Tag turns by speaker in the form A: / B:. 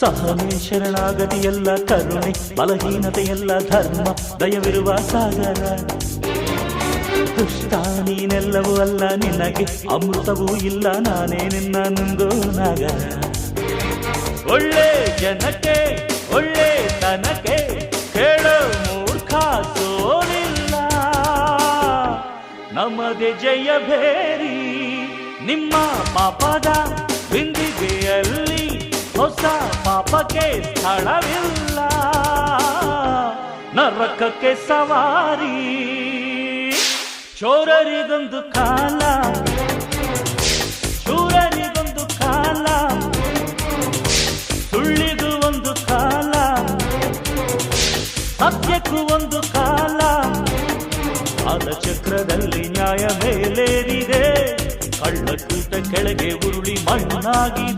A: ಸಹನೆ ಶರಣಾಗತಿಯೆಲ್ಲ ಕರುಣೆ ಬಲಹೀನತೆಯೆಲ್ಲ ಧರ್ಮ ದಯವಿರುವ ಸಾಗರ ದುಷ್ಟ ನೀನೆಲ್ಲವೂ ಅಲ್ಲ ನಿನಗೆ ಅಮೃತವೂ ಇಲ್ಲ ನಾನೇ ನಿನ್ನ ನುಂಗೋ ನಾಗರ ಒಳ್ಳೆ ಜನಕ್ಕೆ ಒಳ್ಳೆ ತನಕ್ಕೆ ಕೇಳೋ ಮೂರ್ಖ ಸೋಲಿಲ್ಲ ನಮ್ಮದೇ ಜಯ ಭೇರಿ ನಿಮ್ಮ ಪಾಪದ ಬಿಂದಿಗೆಯಲ್ಲಿ ಹೊಸ ಪಾಪಕ್ಕೆ ಸ್ಥಳವಿಲ್ಲ ನರಕಕ್ಕೆ ಸವಾರಿ ಚೋರರಿಗೊಂದು ಕಾಲ ಶೂರರಿಗೊಂದು ಕಾಲ ಸುಳ್ಳಿಗೂ ಒಂದು ಕಾಲ ಸತ್ಯಕ್ಕೂ ಒಂದು ಕಾಲ ಆದ ಚಕ್ರದಲ್ಲಿ ನ್ಯಾಯ ಮೇಲೇರಿದೆ ಕಳ್ಳಕೂಟ ಕೆಳಗೆ ಉರುಳಿ ಮಣ್ಣಾಗಿದೆ